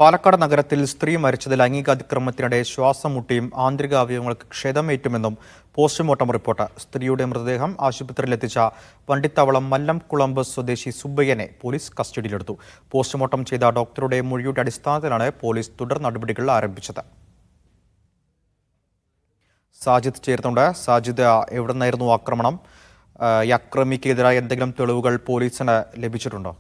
പാലക്കാട് നഗരത്തിൽ സ്ത്രീ മരിച്ചത് ലൈംഗികാതിക്രമത്തിനിടെ ശ്വാസം മുട്ടിയും ആന്തരിക അവയവങ്ങൾക്ക് ക്ഷതമേറ്റുമെന്നും പോസ്റ്റ്മോർട്ടം റിപ്പോർട്ട്. സ്ത്രീയുടെ മൃതദേഹം ആശുപത്രിയിലെത്തിച്ച വണ്ടിത്താവളം മല്ലംകുളമ്പ് സ്വദേശി സുബ്ബയ്യനെ പോലീസ് കസ്റ്റഡിയിലെടുത്തു. പോസ്റ്റ്മോർട്ടം ചെയ്ത ഡോക്ടറുടെ മൊഴിയുടെ അടിസ്ഥാനത്തിലാണ് പോലീസ് തുടർ നടപടികൾ ആരംഭിച്ചത്. സാജിദ് ചേർന്നുണ്ട്. സാജിദ്, എവിടെ നിന്നായിരുന്നു ആക്രമണം? ഈ അക്രമിക്കെതിരായ എന്തെങ്കിലും തെളിവുകൾ പോലീസിന് ലഭിച്ചിട്ടുണ്ടോ?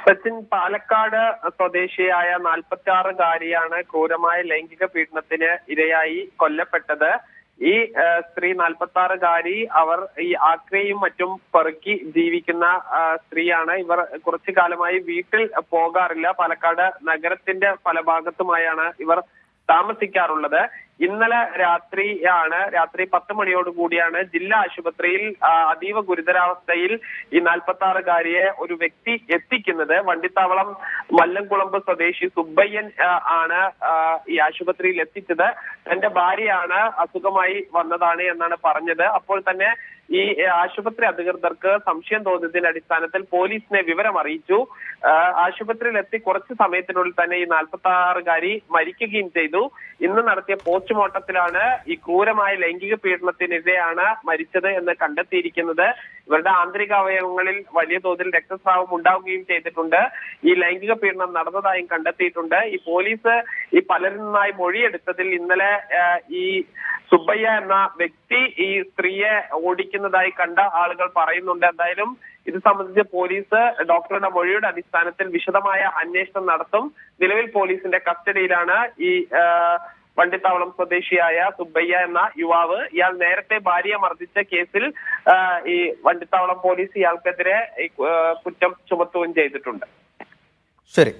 സച്ചിൻ, പാലക്കാട് സ്വദേശിയായ 46-കാരിയാണ് ക്രൂരമായ ലൈംഗിക പീഡനത്തിന് ഇരയായി കൊല്ലപ്പെട്ടത്. ഈ സ്ത്രീ 46-കാരി അവർ ഈ ആക്രയും മറ്റും പെറുക്കി ജീവിക്കുന്ന സ്ത്രീയാണ്. ഇവർ കുറച്ചു കാലമായി വീട്ടിൽ പോകാറില്ല. പാലക്കാട് നഗരത്തിന്റെ പല ഭാഗത്തുമായാണ് ഇവർ താമസിക്കാറുള്ളത്. ഇന്നലെ രാത്രി 10 മണിയോടുകൂടിയാണ് ജില്ലാ ആശുപത്രിയിൽ അതീവ ഗുരുതരാവസ്ഥയിൽ ഈ 46-കാരിയെ ഒരു വ്യക്തി എത്തിക്കുന്നത്. വണ്ടിത്താവളം മല്ലംകുളമ്പ് സ്വദേശി സുബ്ബയ്യൻ ആണ് ഈ ആശുപത്രിയിൽ എത്തിച്ചത്. തന്റെ ഭാര്യയാണ് അസുഖമായി വന്നതാണ് എന്നാണ് പറഞ്ഞത്. അപ്പോൾ തന്നെ ഈ ആശുപത്രി അധികൃതർക്ക് സംശയം തോന്നിയതിന്റെ അടിസ്ഥാനത്തിൽ പോലീസിനെ വിവരം അറിയിച്ചു. ആശുപത്രിയിൽ എത്തി കുറച്ച് സമയത്തിനുള്ളിൽ തന്നെ ഈ 46-കാരി മരിക്കുകയും ചെയ്തു. ഇന്ന് നടത്തിയ പോസ്റ്റ്മോർട്ടത്തിലാണ് ഈ ക്രൂരമായ ലൈംഗിക പീഡനത്തിനെതിരെയാണ് മരിച്ചത് എന്ന് കണ്ടെത്തിയിരിക്കുന്നത്. ഇവരുടെ ആന്തരിക അവയവങ്ങളിൽ വലിയ തോതിൽ രക്തസ്രാവം ഉണ്ടാവുകയും ചെയ്തിട്ടുണ്ട്. ഈ ലൈംഗിക പീഡനം നടന്നതായും കണ്ടെത്തിയിട്ടുണ്ട്. ഈ പോലീസ് ഈ പലരിൽ നിന്നായി മൊഴിയെടുത്തതിൽ ഇന്നലെ ഈ സുബ്ബയ്യ എന്ന വ്യക്തി ഈ സ്ത്രീയെ ഓടിക്കുന്നതായി കണ്ട ആളുകൾ പറയുന്നുണ്ട്. എന്തായാലും ഇത് സംബന്ധിച്ച് പോലീസ് ഡോക്ടറുടെ മൊഴിയുടെ അടിസ്ഥാനത്തിൽ വിശദമായ അന്വേഷണം നടത്തും. നിലവിൽ പോലീസിന്റെ കസ്റ്റഡിയിലാണ് ഈ വണ്ടിത്താവളം സ്വദേശിയായ സുബ്ബയ്യ എന്ന യുവാവ്. ഇയാൾ നേരത്തെ ഭാര്യയെ മർദ്ദിച്ച കേസിൽ ഈ വണ്ടിത്താവളം പോലീസ് ഇയാൾക്കെതിരെ കുറ്റം ചുമത്തുകയും ചെയ്തിട്ടുണ്ട്. ശരി.